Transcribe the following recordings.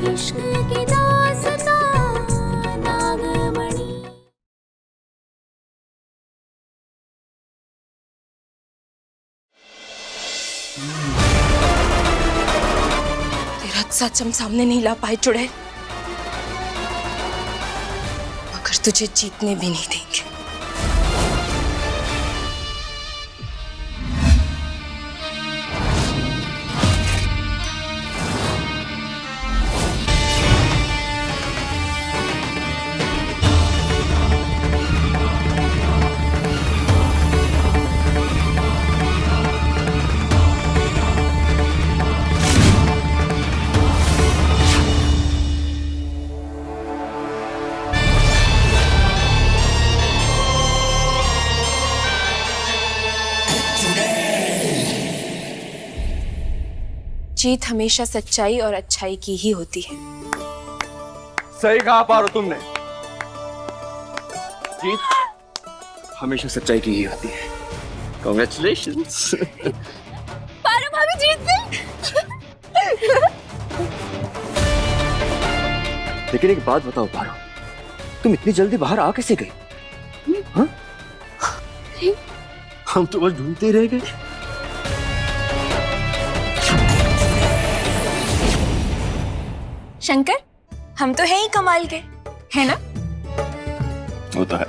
इश्क की दास्तां नागमणि। तेरा सच हम सामने नहीं ला पाए चुड़ैल, मगर तुझे जीतने भी नहीं देंगे। जीत हमेशा सच्चाई और अच्छाई की ही होती है। सही कहा पारो तुमने, जीत हमेशा सच्चाई की ही होती है। Congratulations। पारो भाभी जीत गई। लेकिन एक बात बताओ पारो, तुम इतनी जल्दी बाहर आ कैसे गई? हाँ? हम तो बस ढूंढते रह गए। शंकर, हम तो हैं ही कमाल के, है ना? वो तो है।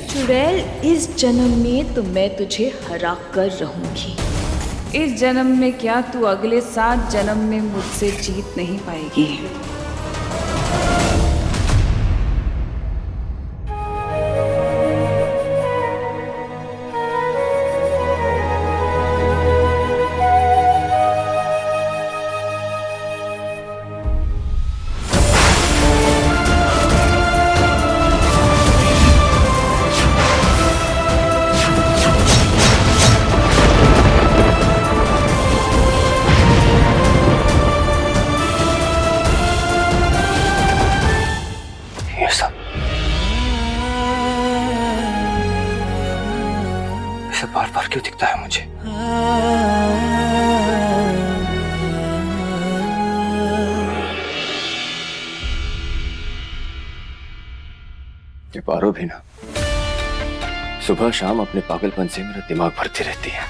चुड़ैल, इस जन्म में तो मैं तुझे हरा कर रहूंगी। इस जन्म में क्या, तू अगले 7 जन्म में मुझसे जीत नहीं पाएगी। ये सब बार बार क्यों दिखता है मुझे? ये पारो भी ना सुबह शाम अपने पागलपन से मेरा दिमाग भरती रहती है।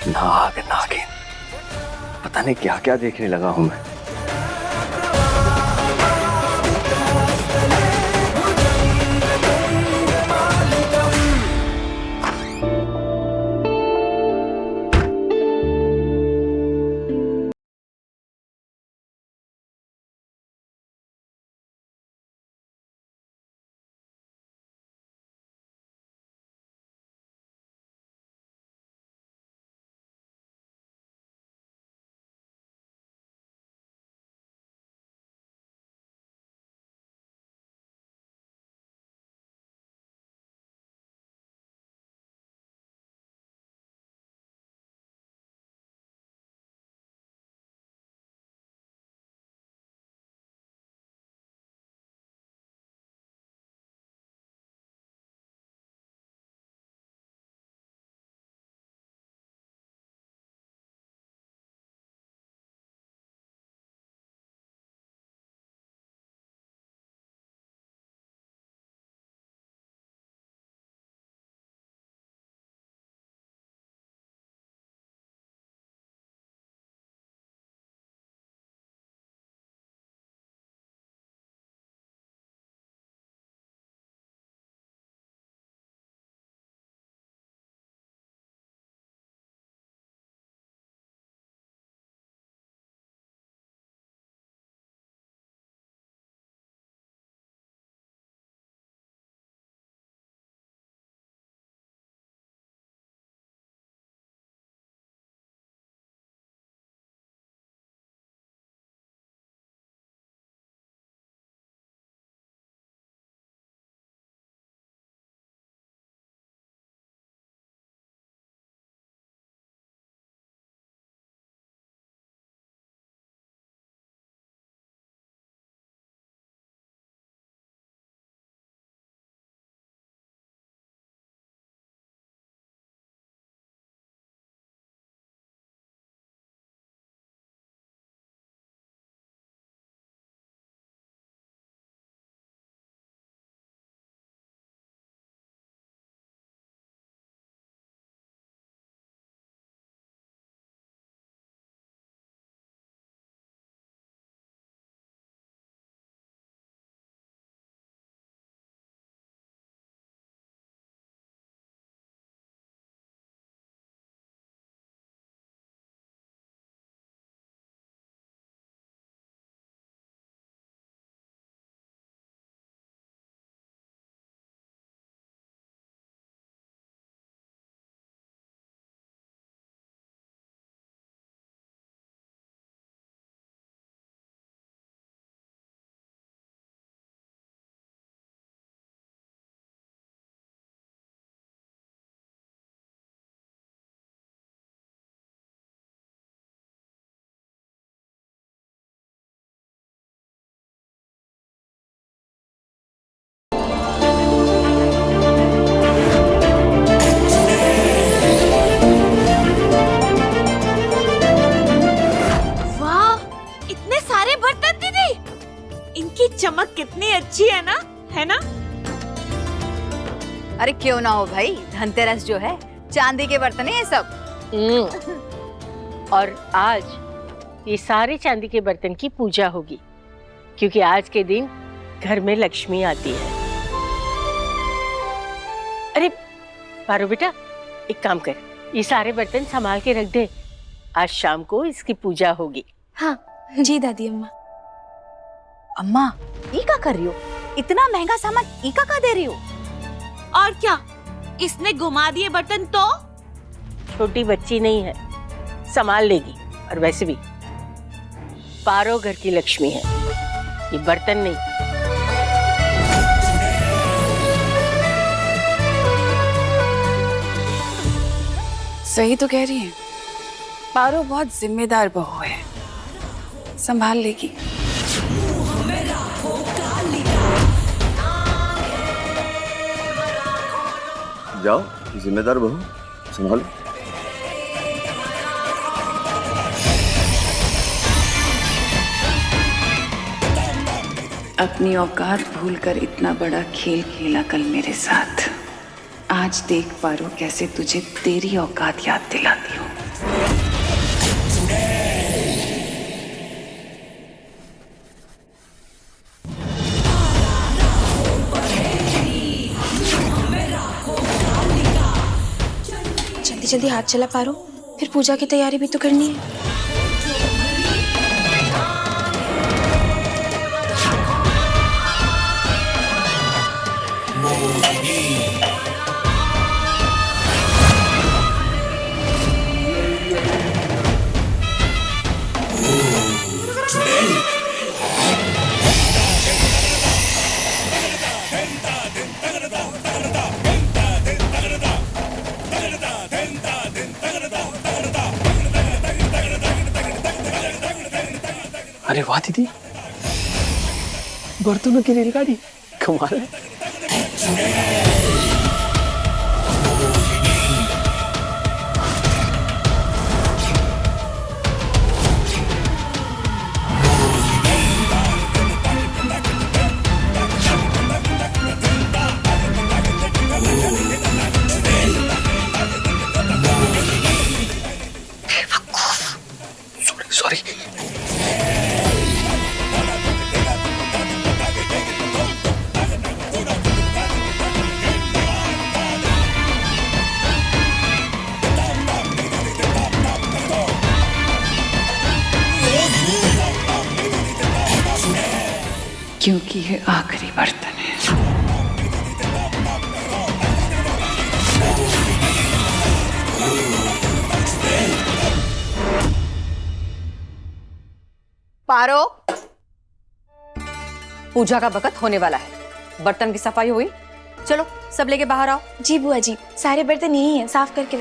नाग नागिन, पता नहीं क्या क्या देखने लगा हूं मैं। अरे क्यों ना हो भाई, धनतेरस जो है चांदी के बर्तन है ये सब। और आज ये सारे चांदी के बर्तन की पूजा होगी, क्योंकि आज के दिन घर में लक्ष्मी आती है। अरे पारो बेटा, एक काम कर, ये सारे बर्तन संभाल के रख दे, आज शाम को इसकी पूजा होगी। हाँ जी दादी अम्मा। अम्मा ये क्या कर रही हो? इतना महंगा सामान इका का दे रही हो? और क्या, इसने घुमा दिए बर्तन तो? छोटी बच्ची नहीं है, संभाल लेगी। और वैसे भी पारो घर की लक्ष्मी है, ये बर्तन नहीं। सही तो कह रही है, पारो बहुत जिम्मेदार बहू है, संभाल लेगी। जाओ, जिम्मेदार बहू, संभालो। अपनी औकात भूलकर इतना बड़ा खेल खेला कल मेरे साथ। आज देख पारो कैसे तुझे तेरी औकात याद दिलाती हूँ। जल्दी जल्दी हाथ चला पारो, फिर पूजा की तैयारी भी तो करनी है। अरे वाह दीदी, बर्तनों की रेलगाड़ी, कमाल है। सॉरी। क्योंकि ये आखिरी बर्तन है। पारो, पूजा का वक्त होने वाला है, बर्तन की सफाई हुई? चलो सब लेके बाहर आओ। जी बुआ जी, सारे बर्तन यही हैं, साफ करके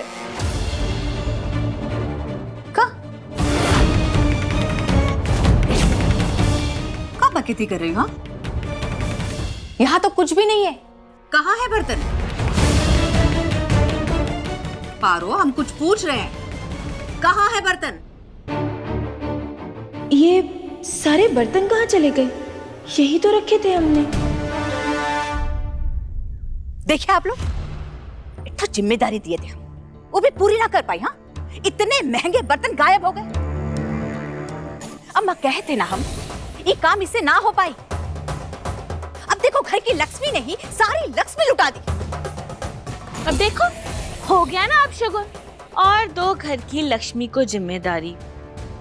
कहाँ बकैती कर रही हो? यहाँ तो कुछ भी नहीं है। कहाँ है बर्तन? पारो, हम कुछ पूछ रहे हैं, कहाँ है बर्तन? ये सारे बर्तन कहाँ चले गए? यही तो रखे थे हमने। देखिए आप लोग, इतना जिम्मेदारी दिए थे, वो भी पूरी ना कर पाई। हाँ, इतने महंगे बर्तन गायब हो गए। अम्मा कहते ना हम, ये काम इससे ना हो पाई। अब देखो, घर की लक्ष्मी नहीं, सारी लक्ष्मी लुटा दी। अब देखो, हो गया ना अब शगुन, और दो घर की लक्ष्मी को जिम्मेदारी।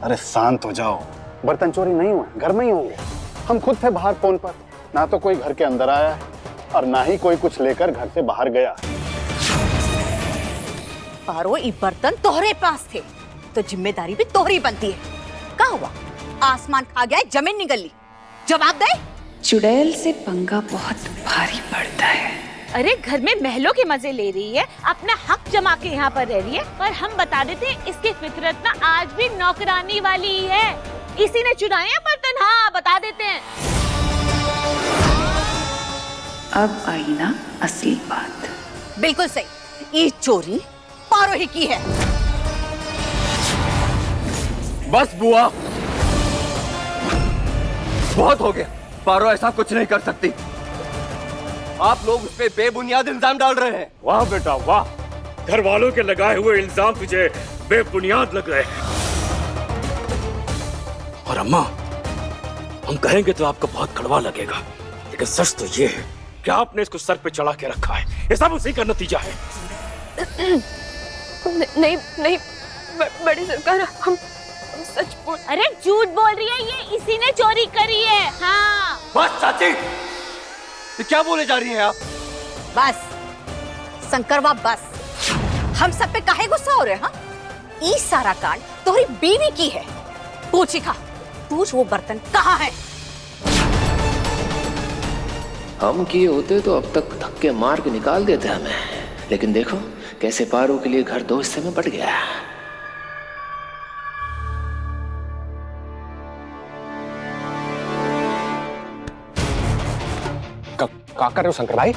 अरे शांत हो जाओ, बर्तन चोरी नहीं हुए, घर में ही होंगे। हम खुद थे बाहर फोन पर, ना तो कोई घर के अंदर आया है और ना ही कोई कुछ लेकर घर से बाहर गया। पारो, ये बर्तन तोहरे पास थे तो जिम्मेदारी भी तोहरी बनती है। क्या हुआ? आसमान खा गया, जमीन निगल ली। जवाब दे। चुड़ैल से पंगा बहुत भारी पड़ता है। अरे घर में महलों के मजे ले रही है, अपना हक जमा के यहाँ पर रह रही है, पर हम बता देते हैं, इसकी फितरत ना आज भी नौकरानी वाली ही है। इसी ने चुराए हैं बर्तन। हाँ, बता देते हैं। अब आई ना असली बात। बिल्कुल सही, ये चोरी पारो ही की है। बस बुआ, बहुत हो गया। पारो ऐसा कुछ नहीं कर सकती। आप लोग उस पे बेबुनियाद इल्जाम डाल रहे हैं। वाह बेटा वाह, घर वालों के लगाए हुए इल्जाम तुझे बेबुनियाद लग रहे हैं। और अम्मा, हम कहेंगे तो आपको बहुत कड़वा लगेगा, लेकिन सच तो ये है कि आपने इसको सर पे चढ़ा के रखा है। ये सब उसी का नतीजा है। नहीं नहीं बड़ी सरकार, हम सच बोल। अरे झूठ बोल रही है, ये इसी ने चोरी करी है। हाँ बस चाची, ये क्या बोले जा रही हैं आप? बस शंकरवा, बस। हम सब पे काहे गुस्सा हो रहे हैं? हाँ, ई सारा कांड तुम्हारी बीवी की है। पूछी खा, पूछ वो बर्तन कहाँ है? हम किए होते तो अब तक धक्के मार के निकाल देते हमें, लेकिन देखो कैसे पारो के लिए घर 2 हिस्से में बट गया। क्या कर रहे हो शंकर भाई?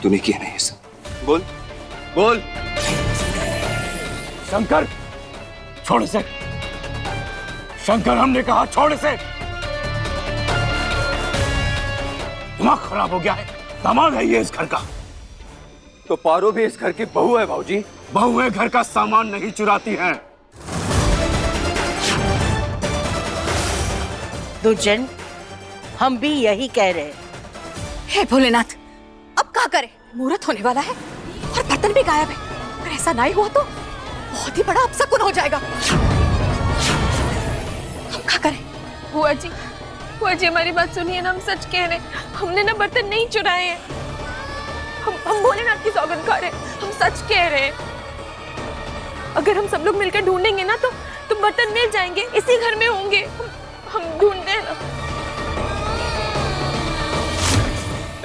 तूने किया नहीं सब। बोल बोल। शंकर, छोड़ इसे। शंकर, हमने कहा छोड़ इसे। दिमाग खराब हो गया है। दामाद है ये इस घर का। तो पारो भी इस घर की बहू है भाऊजी। बहुएं घर का सामान नहीं चुराती हैं। दुर्जन, हम भी यही कह रहे हैं। हे भोलेनाथ, अब क्या करें? मुहूर्त होने वाला है और बर्तन भी गायब है। अगर ऐसा नहीं हुआ तो बहुत ही बड़ा अपशकुन हो जाएगा। हम क्या करें? बुआ जी हमारी बात सुनिए ना, हम सच कह रहे हैं। हमने ना बर्तन नहीं चुराए हैं। हम भोलेनाथ की सौगंध खा रहे हैं, हम सच कह रहे हैं। अगर हम सब लोग मिलकर ढूंढेंगे ना तो बर्तन मिल जाएंगे, इसी घर में होंगे। हम ढूंढते हैं ना।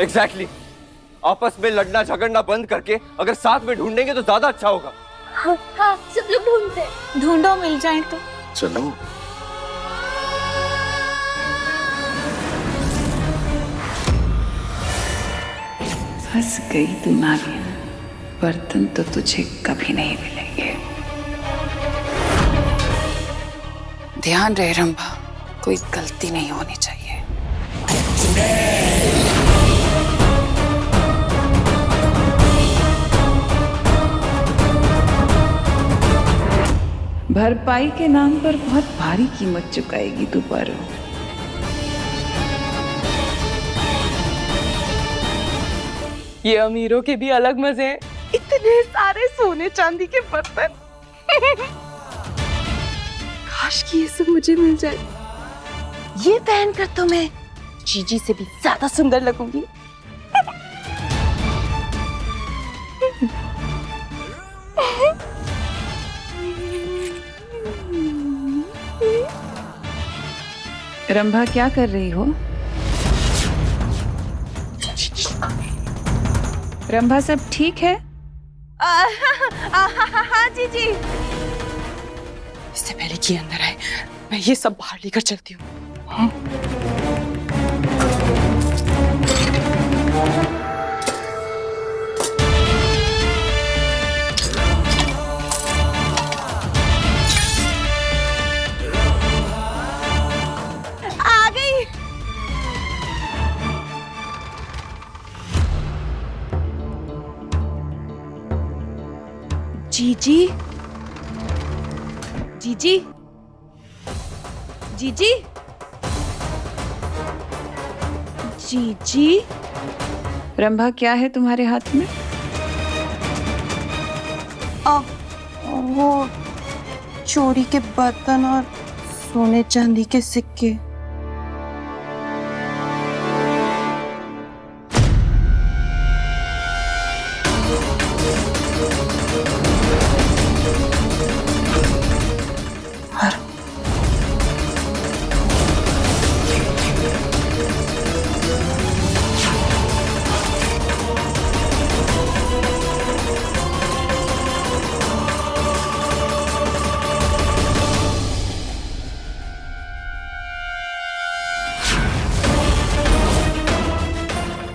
एग्जैक्टली। आपस में लड़ना झगड़ना बंद करके अगर साथ में ढूंढेंगे तो ज्यादा अच्छा होगा। हाँ, सब लोग ढूंढते हैं। ढूंढो, मिल जाए तो। चलो। फंस गई तू नागिन, बर्तन तो तुझे कभी नहीं मिलेंगे। ध्यान रहे रंभा, कोई गलती नहीं होनी चाहिए। भरपाई के नाम पर बहुत भारी कीमत चुकाएगी तू पारो। ये अमीरों के भी अलग मजे हैं। इतने सारे सोने चांदी के बर्तन। काश कि ये सब मुझे मिल जाए। ये पहनकर तो मैं जीजी से भी ज्यादा सुंदर लगूंगी। रंभा, क्या कर रही हो? रंभा, सब ठीक है? हाँ जीजी। इससे पहले कि अंदर आए, मैं ये सब बाहर लेकर चलती हूँ। हाँ? आ गई। जीजी, जीजी, जीजी, जीजी। रंभा, क्या है तुम्हारे हाथ में? वो चोरी के बर्तन और सोने चांदी के सिक्के।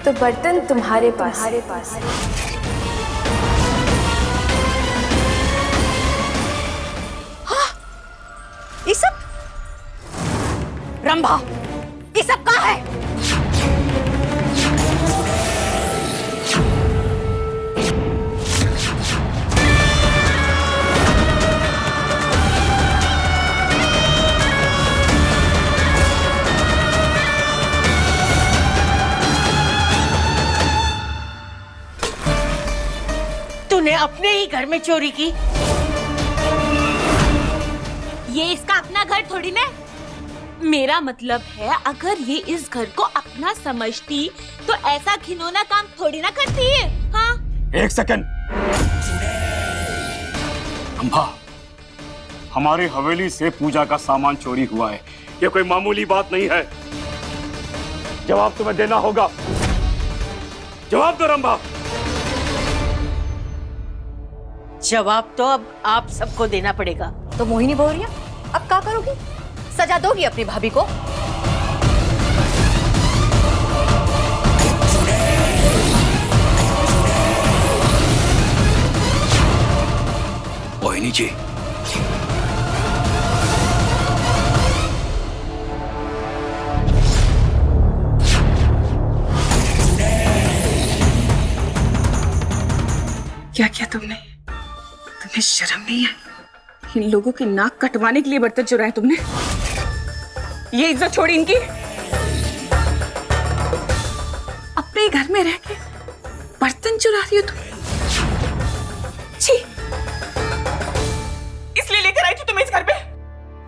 तो बर्तन तुम्हारे पास। हाँ, ये सब रंभा, ये सब कहाँ है? तूने अपने ही घर में चोरी की? ये इसका अपना घर थोड़ी ना। मेरा मतलब है अगर ये इस घर को अपना समझती तो ऐसा घिनौना काम थोड़ी ना करती है। हाँ? एक सेकंड। अम्बा, हमारी हवेली से पूजा का सामान चोरी हुआ है, ये कोई मामूली बात नहीं है। जवाब तुम्हें देना होगा। जवाब दो रंभा। जवाब तो अब आप सबको देना पड़ेगा। तो मोहिनी बहुरिया अब क्या करोगी? सजा दोगी अपनी भाभी को? मोहिनी जी, क्या किया तुमने? तुम्हें शर्म नहीं है? इन लोगों की नाक कटवाने के लिए बर्तन चुराए तुमने? ये इज्जत छोड़ी इनकी? अपने घर में रह के बर्तन चुरा रही हो तुम? छी! इसलिए लेकर आई थी तुम इस घर पे?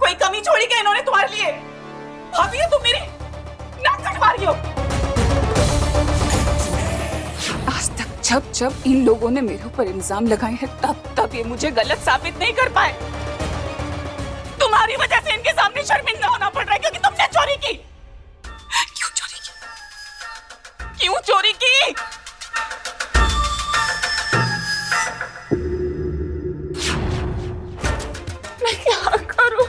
कोई कमी छोड़ी क्या इन्होंने तुम्हारे लिए? भाभी हो तुम मेरी? नाक कटवा रही हो? आज तक जब जब इन लोगों ने मेरे ऊपर इल्जाम लगाए हैं तब ये मुझे गलत साबित नहीं कर पाए। तुम्हारी वजह से इनके सामने शर्मिंदा होना पड़ रहा है क्योंकि तुमने चोरी की। क्यों चोरी की? क्यों चोरी की? मैं क्या करूं?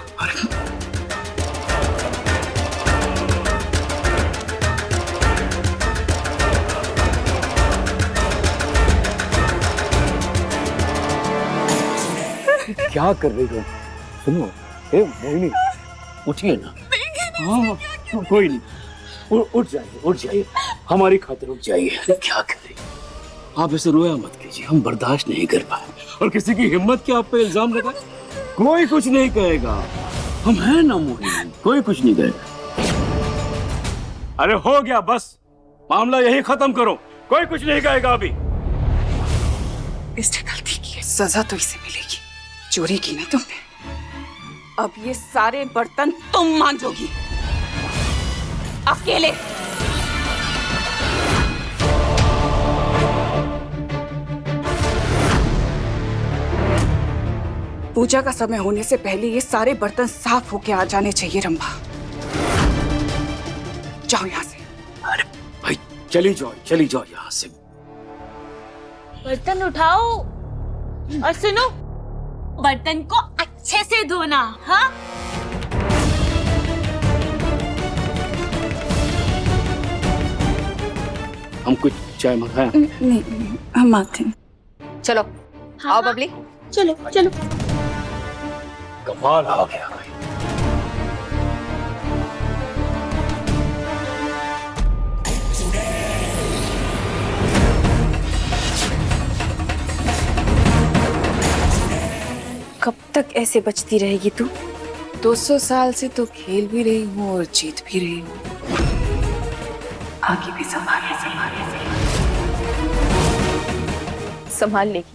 क्या कर रही हो? सुनो, ए मोहिनी, उठिए ना। हाँ, कोई नहीं, उठ जाइए, हमारी खातिर उठ जाइए। क्या कर रही हो? आप ऐसे रोया मत कीजिए, हम बर्दाश्त नहीं कर पाए। और किसी की हिम्मत क्या आप पे इल्जाम लगाए? कोई कुछ नहीं कहेगा, हम हैं ना मोहिनी, कोई कुछ नहीं कहेगा। अरे हो गया, बस मामला यही खत्म करो, कोई कुछ नहीं कहेगा अभी। इसने गलती की है, सजा तो इसे मिलेगी। चोरी की ना तुमने, अब ये सारे बर्तन तुम मांजोगी अकेले। पूजा का समय होने से पहले ये सारे बर्तन साफ होके आ जाने चाहिए रंभा। जाओ यहाँ से। अरे भाई चली जाओ यहाँ से। बर्तन उठाओ और सुनो, बर्तन को अच्छे से धोना। हाँ? हम कुछ चाय मंगाएं? नहीं, हम आते हैं। चलो आओ बबली। चलो। कमाल आ गया। कब तक ऐसे बचती रहेगी तू? 200 साल से तो खेल भी रही हूँ और जीत भी रही हूँ। आगे भी संभाल लेगी।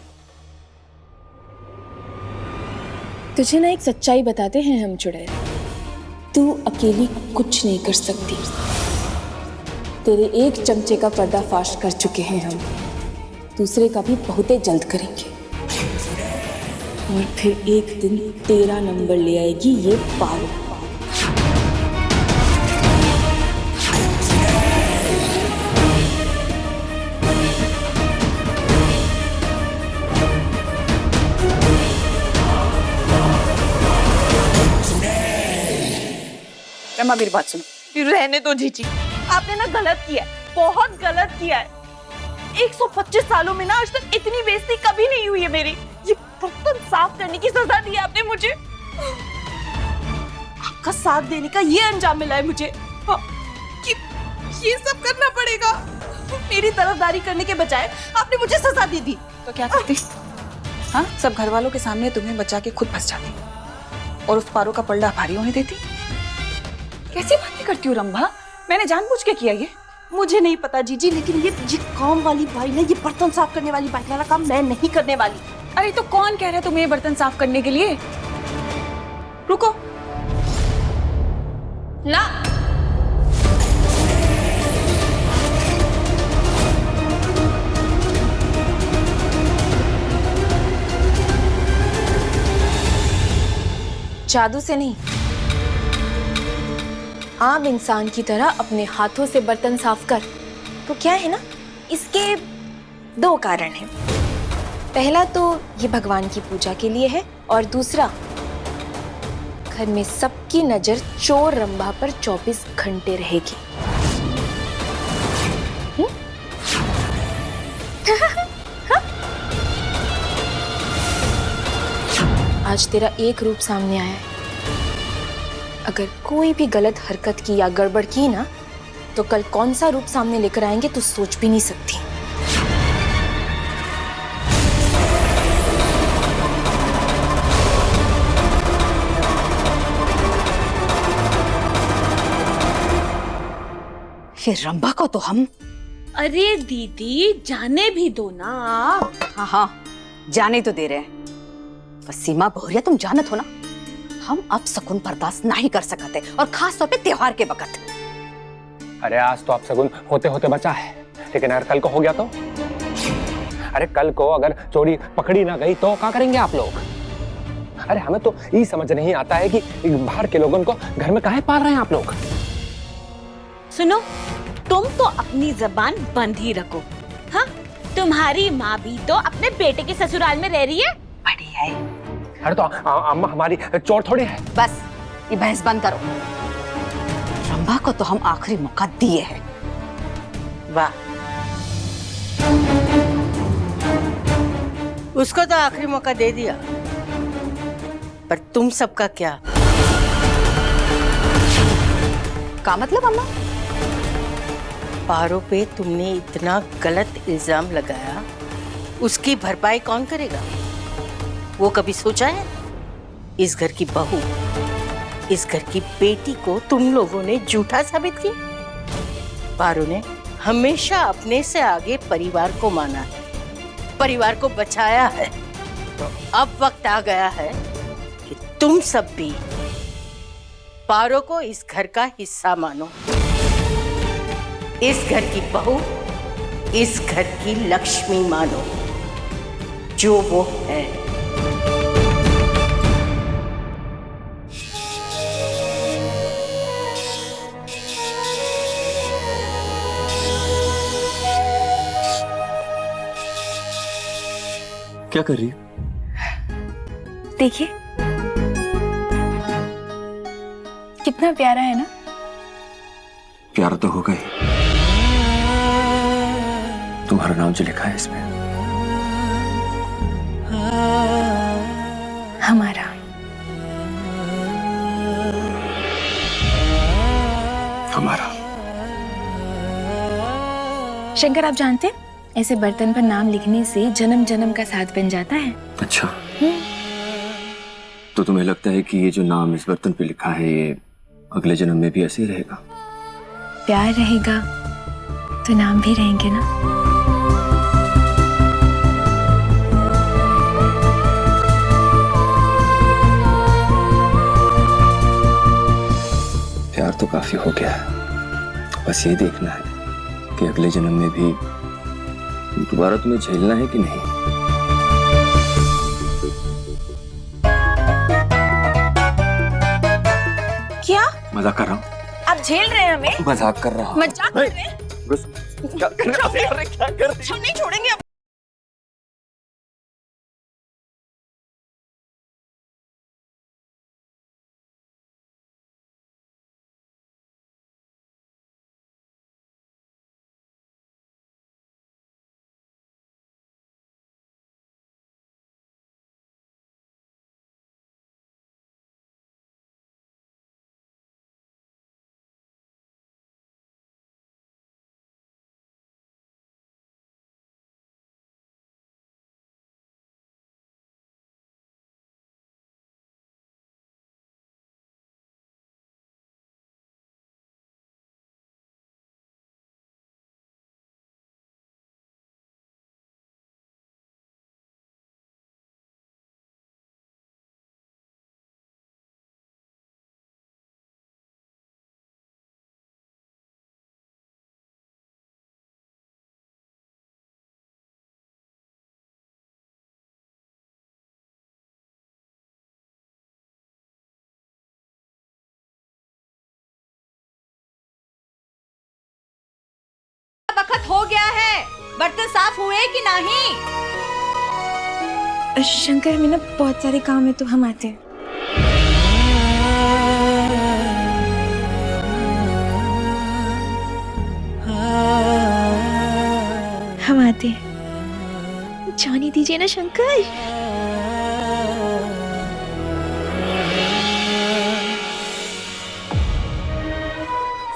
तुझे ना एक सच्चाई बताते हैं हम चुड़ैल, तू अकेली कुछ नहीं कर सकती। तेरे एक चमचे का पर्दाफाश कर चुके हैं हम, दूसरे का भी बहुत जल्द करेंगे। और फिर एक दिन तेरा नंबर ले आएगी ये पारो। रमा मेरी बात सुनो। रहने दो जीजी, आपने ना गलत किया है, बहुत गलत किया है। 125 सालों में ना आज तक इतनी बेइज्जती कभी नहीं हुई है मेरी। ये बर्तन साफ करने की सजा दी आपने मुझे, आपका साथ देने का ये अंजाम मिला है मुझे कि ये सब करना पड़ेगा। मेरी तरफदारी करने के बजाय आपने मुझे सजा दे दी। तो क्या करती? हाँ, सब घर वालों के सामने तुम्हें बचा के खुद फंस जाती और उस पारो का पलड़ा भारी होने देती। कैसी बातें करती हूँ रंभा? मैंने जानबूझ के किया ये। मुझे नहीं पता जीजी, लेकिन ये काम वाली बाई ना, ये बर्तन साफ करने वाली बाई वाला काम मैं नहीं करने वाली। अरे तो कौन कह रहा है तुम्हें ये बर्तन साफ करने के लिए? रुको ना, जादू से नहीं, आम इंसान की तरह अपने हाथों से बर्तन साफ कर। तो क्या है ना, इसके 2 कारण हैं। पहला तो ये भगवान की पूजा के लिए है, और दूसरा घर में सबकी नजर चोर रंभा पर 24 घंटे रहेगी। आज तेरा एक रूप सामने आया है। अगर कोई भी गलत हरकत की या गड़बड़ की ना, तो कल कौन सा रूप सामने लेकर आएंगे तो सोच भी नहीं सकती। फिर रंभा को तो हम। अरे दीदी जाने भी दो ना आप। हाँ हाँ, जाने तो दे रहे हैं, बस सीमा भौरिया तुम जानत हो ना, हम अब शकुन बर्दाश्त नहीं कर सकते, और खास तौर पे त्योहार के वक्त। अरे आज तो आप शगुन होते होते बचा है, लेकिन अगर कल को हो गया तो? अरे कल को अगर चोरी पकड़ी ना गई तो क्या करेंगे आप लोग? अरे हमें तो ये समझ नहीं आता है कि बाहर के लोगों को घर में काहे पाल रहे हैं आप लोग? सुनो, तुम तो अपनी जबान बंद ही रखो। हाँ, तुम्हारी माँ भी तो अपने बेटे के ससुराल में रह रही है। बढ़िया है। अरे तो अम्मा हमारी चोर थोड़ी है। बस ये बहस बंद करो। रंभा को तो हम आखिरी मौका दिए हैं। वाह, उसको तो आखिरी मौका दे दिया, पर तुम सबका क्या? का मतलब अम्मा? पारो पे तुमने इतना गलत इल्जाम लगाया, उसकी भरपाई कौन करेगा? वो कभी सोचा है? इस घर की बहू, इस घर की बेटी को तुम लोगों ने झूठा साबित किया। पारो ने हमेशा अपने से आगे परिवार को माना है, परिवार को बचाया है। तो अब वक्त आ गया है कि तुम सब भी पारो को इस घर का हिस्सा मानो। इस घर की बहू, इस घर की लक्ष्मी मानो, जो वो है। क्या कर रही है? देखिए कितना प्यारा है ना। प्यारा तो होगा ही, तुम्हारा नाम जो लिखा है इसमें। हमारा। हमारा। शंकर, आप जानते हैं ऐसे बर्तन पर नाम लिखने से जन्म जन्म का साथ बन जाता है। अच्छा, तो तुम्हें लगता है कि ये जो नाम इस बर्तन पे लिखा है ये अगले जन्म में भी ऐसे ही रहेगा? प्यार रहेगा तो नाम भी रहेंगे ना। प्यार तो काफी हो गया है, बस ये देखना है कि अगले जन्म में भी दोबारा तुम्हें झेलना है कि नहीं। क्या मजाक कर रहा हूँ। आप झेल रहे हैं हमें? मजाक कर रहा हूँ। मजाक कर रहे हैं? क्या कर रहे हो? हम नहीं छोड़ेंगे। वक्त हो गया है, बर्तन साफ हुए कि नहीं? शंकर, में ना बहुत सारे काम है तो हम आते हैं। हम आते हैं, जाने दीजिए ना शंकर।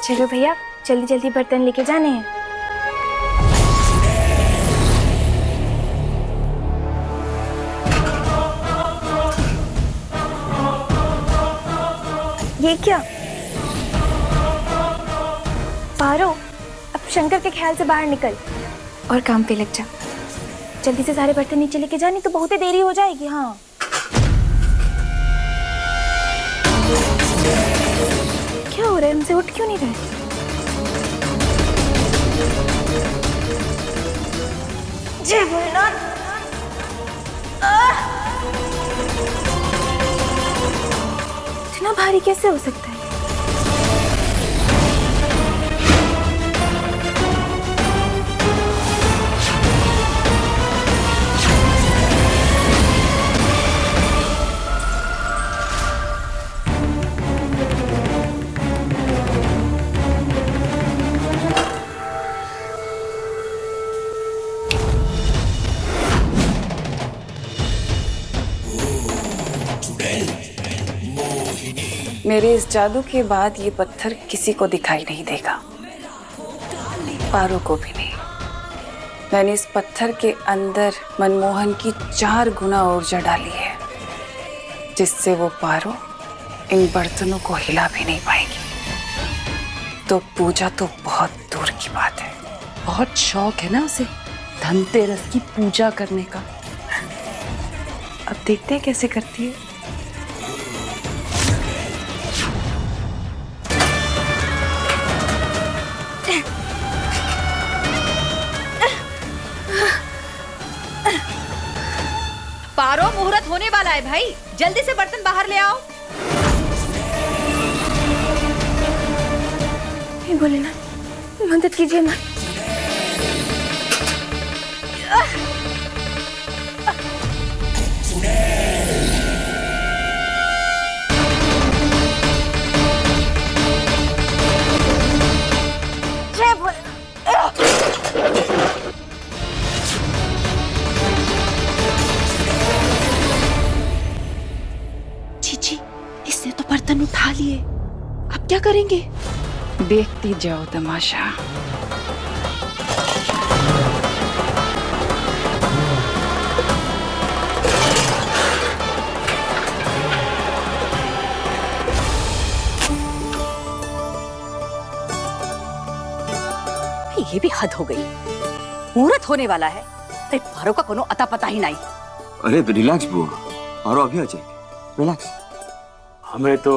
चलो भैया, जल्दी जल्दी बर्तन लेके जाने हैं। ये क्या पारो, अब शंकर के ख्याल से बाहर निकल और काम पे लग जा। जल्दी से सारे बर्तन नीचे लेके जा, नहीं तो बहुत ही देरी हो जाएगी। हाँ, क्या हो रहा है? हमसे उठ क्यों नहीं रहे? जय भोलेनाथ। इतना भारी कैसे हो सकता है? मेरे इस जादू के बाद ये पत्थर किसी को दिखाई नहीं देगा, पारो को भी नहीं। मैंने इस पत्थर के अंदर मनमोहन की 4 गुना ऊर्जा डाली है, जिससे वो पारो इन बर्तनों को हिला भी नहीं पाएगी। तो पूजा तो बहुत दूर की बात है। बहुत शौक है ना उसे धनतेरस की पूजा करने का। अब देखते हैं कैसे करती है। पारो, मुहूर्त होने वाला है भाई, जल्दी से बर्तन बाहर ले आओ। हे भोलेनाथ, मदद कीजिए ना। जय भोलेनाथ। चीची, इसने तो बर्तन उठा लिए, अब क्या करेंगे? देखती जाओ तमाशा। ये भी हद हो गई, मुहूर्त होने वाला है, अरे पारो का कोनो अता पता ही नहीं। अरे रिलैक्स बुआ, पारो अभी आ जाएगी, रिलैक्स। हमें तो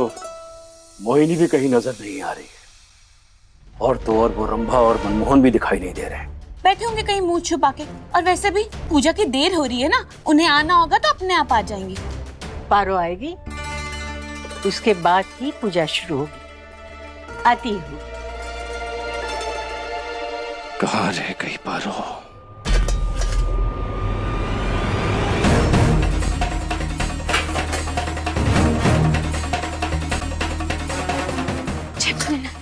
मोहिनी भी कहीं नजर नहीं आ रही है, और तो और वो रंभा और मनमोहन भी दिखाई नहीं दे रहे। बैठे होंगे कहीं मुंह छुपा के। और वैसे भी पूजा की देर हो रही है ना, उन्हें आना होगा तो अपने आप आ जाएंगे। पारो आएगी, उसके बाद ही पूजा शुरू होगी। आती हूँ। कहाँ रह गई पारो? जय भोलेनाथ।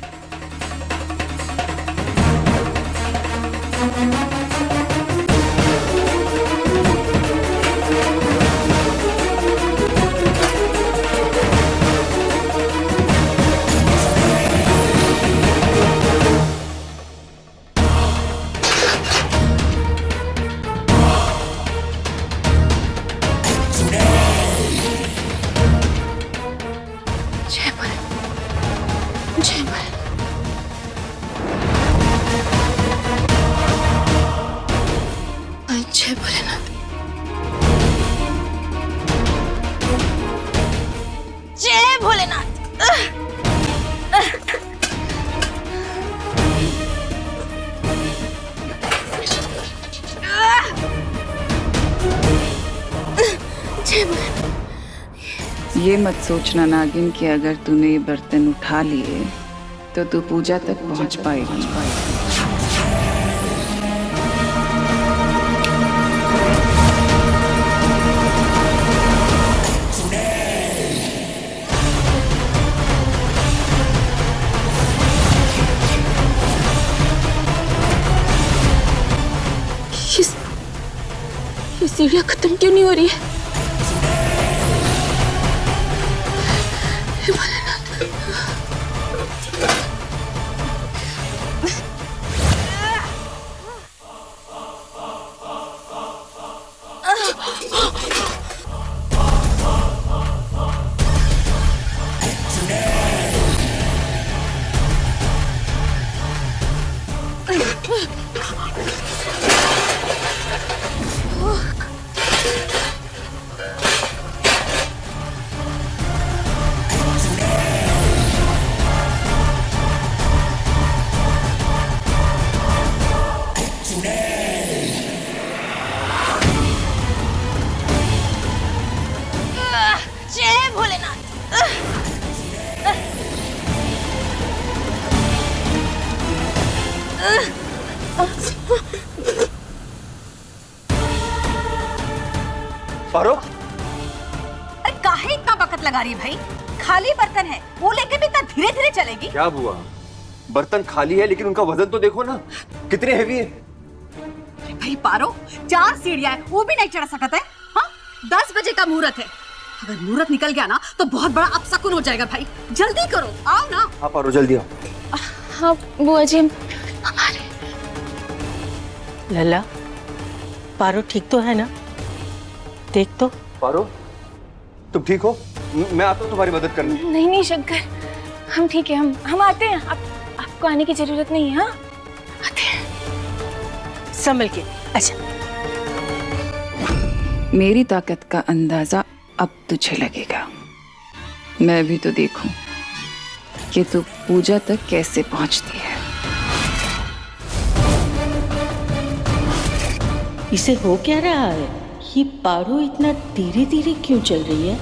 जय भोलेनाथ। ये मत सोचना नागिन कि अगर तूने ये बर्तन उठा लिए तो तू पूजा तक पहुंच पाएगी। ये सीढ़ियां खत्म क्यों नहीं हो रही है? हे भोलेनाथ। जय भोलेनाथ। पारो, अरे काहे इतना वक्त लगा रही है भाई? खाली बर्तन है, वो लेके भी इतना धीरे धीरे चलेगी? क्या बुआ, बर्तन खाली है लेकिन उनका वजन तो देखो ना, कितने हेवी है। अरे भाई पारो, 4 सीढ़ियां है, वो भी नहीं चढ़ सकता है। हाँ, 10 बजे का मुहूर्त है। अगर मुहूर्त निकल गया ना तो बहुत बड़ा अपशकुन हो जाएगा भाई। जल्दी करो, आओ ना। हाँ पारो, जल्दी आओ। हाँ बुआ जी, हमारे लला, पारो ठीक तो है ना? देख तो। पारो, तुम ठीक हो? मैं आता हूँ तुम्हारी मदद करने। नहीं नहीं शंकर, हम ठीक है, हम आते हैं। आपको आने की जरूरत नहीं है। हाँ, आते हैं। संभल के। अच्छा, मेरी ताकत का अंदाजा अब तुझे लगेगा। मैं भी तो देखूं कि तू पूजा तक कैसे पहुंचती है। इसे हो क्या रहा है? ये पारो इतना धीरे धीरे क्यों चल रही है?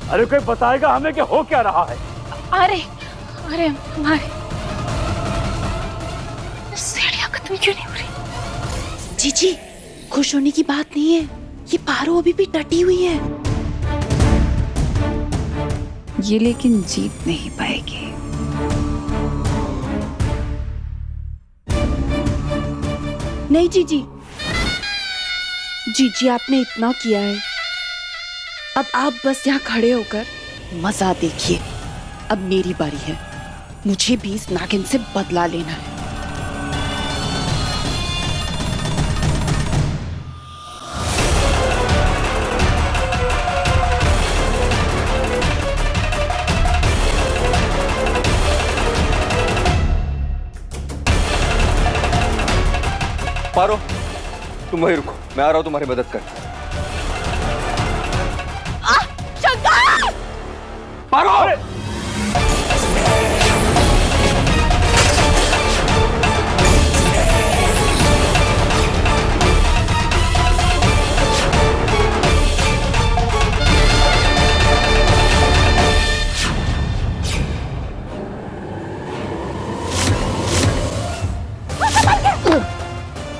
अरे कोई बताएगा हमें कि हो क्या रहा है? अरे अरे हमारे सीढ़ियां खत्म क्यों नहीं हो रही? जीजी, खुश होने की बात नहीं है, ये पारो अभी भी डटी हुई है। ये लेकिन जीत नहीं पाएगी। नहीं जीजी, जीजी आपने इतना किया है, अब आप बस यहाँ खड़े होकर मजा देखिए। अब मेरी बारी है, मुझे भी इस नागिन से बदला लेना है। पारो, तुम वहीं रुको, मैं आ रहा हूँ तुम्हारी मदद करने। पारो!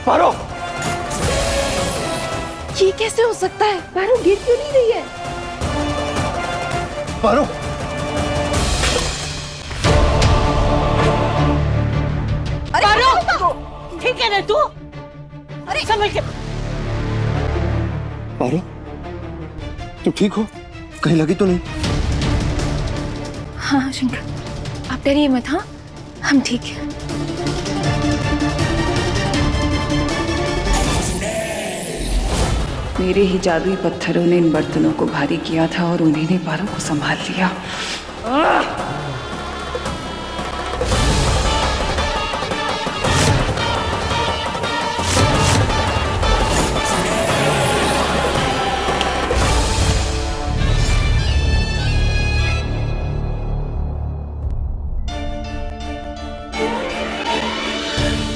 पारो! ये कैसे हो सकता है? पारो गिर क्यों नहीं रही है? पारो! अरे पारो, ठीक है ना तू? अरे संभल के। पारो, तुम ठीक हो? कहीं लगी तो नहीं? हाँ शंकर, आप डरिए मत। हाँ, हम ठीक हैं। मेरे ही जादुई पत्थरों ने इन बर्तनों को भारी किया था और उन्हीं ने पारो को संभाल लिया।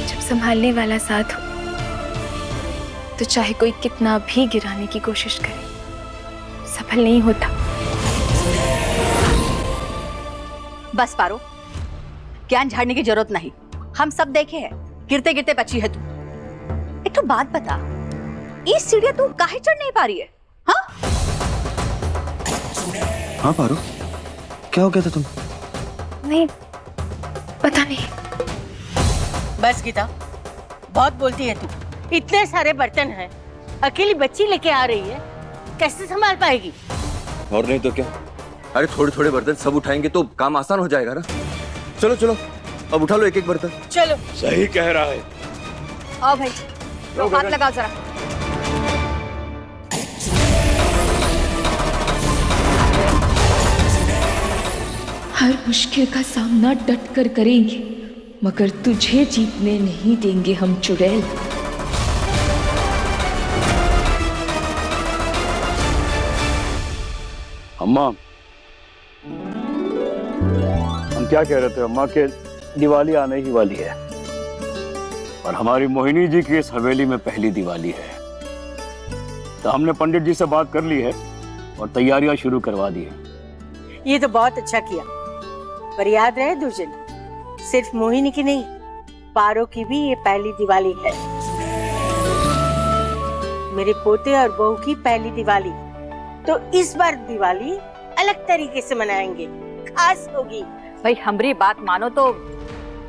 जब संभालने वाला साथ हो तो चाहे कोई कितना भी गिराने की कोशिश करे, सफल नहीं होता। बस पारो, ज्ञान झाड़ने की जरूरत नहीं, हम सब देखे हैं, गिरते गिरते बची है तू। एक तो बात बता, ये सीढ़ियां तू काहे चढ़ नहीं पा रही है? हाँ? हाँ पारो, क्या हो गया था तुम? नहीं, पता नहीं। बस गीता, बहुत बोलती है तू। इतने सारे बर्तन हैं, अकेली बच्ची लेके आ रही है, कैसे संभाल पाएगी? और नहीं तो क्या, अरे थोड़े थोड़े बर्तन सब उठाएंगे तो काम आसान हो जाएगा ना। चलो चलो अब उठा लो एक एक बर्तन। चलो। सही कह रहा है। आओ भाई, तो हाथ लगाओ जरा। हर मुश्किल का सामना डट कर करेंगे, मगर तुझे जीतने नहीं देंगे हम चुड़ैल। अम्मा, हम क्या कह रहे थे अम्मा के दिवाली आने ही वाली है और हमारी मोहिनी जी की इस हवेली में पहली दिवाली है, तो हमने पंडित जी से बात कर ली है और तैयारियां शुरू करवा दी है। ये तो बहुत अच्छा किया, पर याद रहे दुर्जन, सिर्फ मोहिनी की नहीं, पारो की भी ये पहली दिवाली है। मेरे पोते और बहू की पहली दिवाली, तो इस बार दिवाली अलग तरीके से मनाएंगे, खास होगी। भाई हमारी बात मानो तो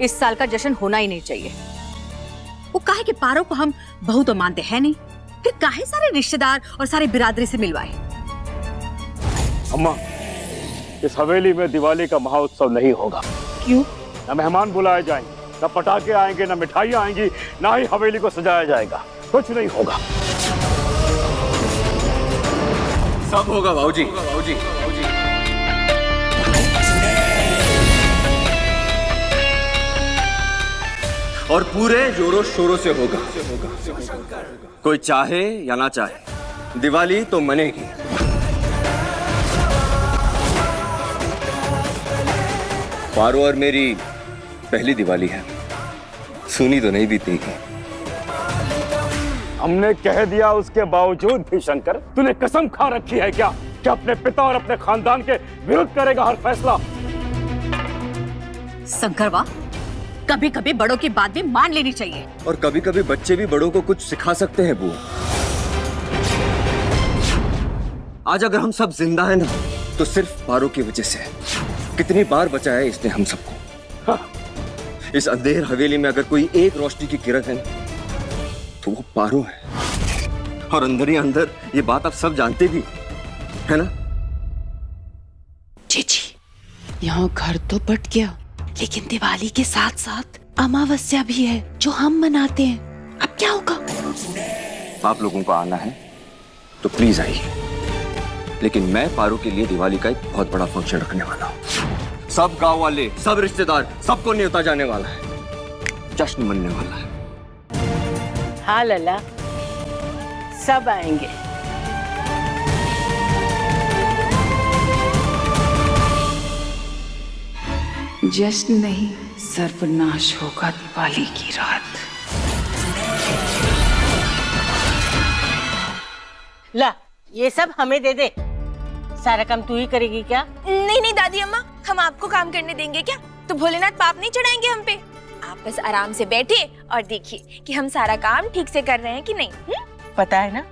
इस साल का जश्न होना ही नहीं चाहिए। वो काहे कि पारो को हम बहू तो मानते हैं नहीं, फिर काहे सारे रिश्तेदार और सारे बिरादरी से मिलवाए। अम्मा, इस हवेली में दिवाली का महोत्सव नहीं होगा। क्यों? न मेहमान बुलाए जाएंगे, न पटाखे आएंगे, न मिठाइयां आएंगी, न ही हवेली को सजाया जाएगा, कुछ नहीं होगा। सब होगा भाऊजी। और पूरे जोरों शोरों से होगा। कोई चाहे या ना चाहे, दिवाली तो मनेगी। पारो और मेरी पहली दिवाली है, सुनी तो नहीं बीतेगी। हमने कह दिया, उसके बावजूद भी शंकर तूने कसम खा रखी है क्या कि अपने पिता और अपने खानदान के विरुद्ध करेगा हर फैसला? शंकर वाह, कभी कभी बड़ों की बात भी मान लेनी चाहिए। और कभी कभी बच्चे भी बड़ों को कुछ सिखा सकते हैं बुआ। आज अगर हम सब जिंदा हैं ना, तो सिर्फ पारो की वजह से। कितनी बार बचाया है इसने हम सबको। इस अंधेर हवेली में अगर कोई एक रोशनी की किरण है तो वो पारो है। और अंदर ही अंदर ये बात आप सब जानते भी है ना। चीची, यहाँ घर तो बट गया, लेकिन दिवाली के साथ साथ अमावस्या भी है जो हम मनाते हैं। अब क्या होगा? आप लोगों को आना है तो प्लीज आइए, लेकिन मैं पारो के लिए दिवाली का एक बहुत बड़ा फंक्शन रखने वाला हूँ। सब गांव वाले, सब रिश्तेदार, सबको न्योता जाने वाला है, जश्न मनने वाला है। हाँ लला, सब आएंगे। जश्न नहीं, सर्वनाश होगा दिवाली की रात। ला, ये सब हमें दे दे। सारा काम तू ही करेगी क्या? नहीं नहीं दादी अम्मा, हम आपको काम करने देंगे क्या? तो भोलेनाथ पाप नहीं चढ़ाएंगे हम पे। आप बस आराम से बैठिए और देखिए कि हम सारा काम ठीक से कर रहे हैं कि नहीं। पता है ना,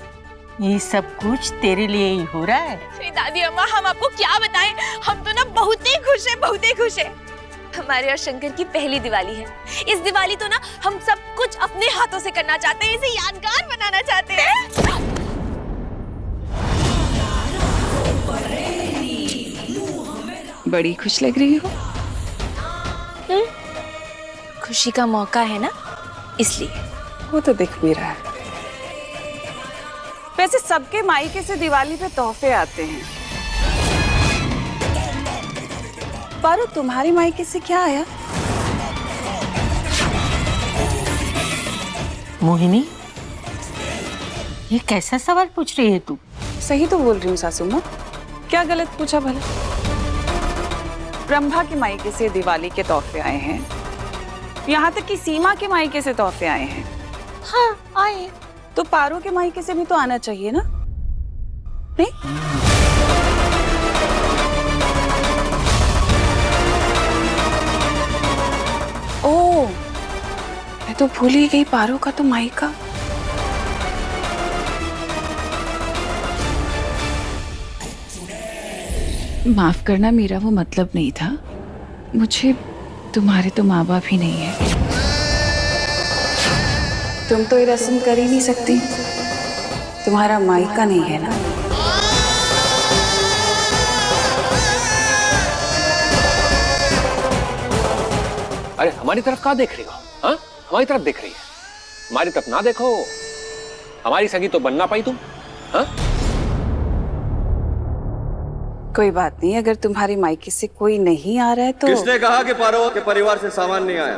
ये सब कुछ तेरे लिए ही हो रहा है। अरे दादी अम्मा, हम आपको क्या बताएं, हम तो ना बहुत ही खुश हैं, बहुत ही खुश हैं। हमारे और शंकर की पहली दिवाली है। इस दिवाली तो ना हम सब कुछ अपने हाथों से करना चाहते हैं, इसे यादगार बनाना चाहते हैं। बड़ी खुश लग रही हो। खुशी का मौका है ना, इसलिए। वो तो दिख भी रहा है। वैसे सबके मायके से दिवाली पे तोहफे आते हैं, पर तुम्हारी मायके से क्या आया? मोहिनी, ये कैसा सवाल पूछ रही है तू? सही तो बोल रही हूँ सासू माँ, क्या गलत पूछा भला? ब्रह्मा के मायके से दिवाली के तोहफे आए हैं, यहाँ तक कि सीमा के मायके से तोहफे आए हैं। हाँ आए, तो पारो के मायके से भी तो आना चाहिए ना? नहीं? ओह, मैं तो भूल ही गई, पारो का तो मायका। माफ करना, मेरा वो मतलब नहीं था। मुझे तुम्हारे तो माँ बाप ही नहीं है। तुम तो ये रस्म कर ही नहीं सकती। तुम्हारा मायका नहीं है ना? अरे हमारी तरफ कहाँ देख रही हो? हाँ, हमारी तरफ देख रही है। हमारी तरफ ना देखो, हमारी सगी तो बन ना पाई तुम। हाँ? कोई बात नहीं, अगर तुम्हारी मायके से कोई नहीं आ रहा है तो। किसने कहा कि पारो के परिवार से सामान नहीं आया?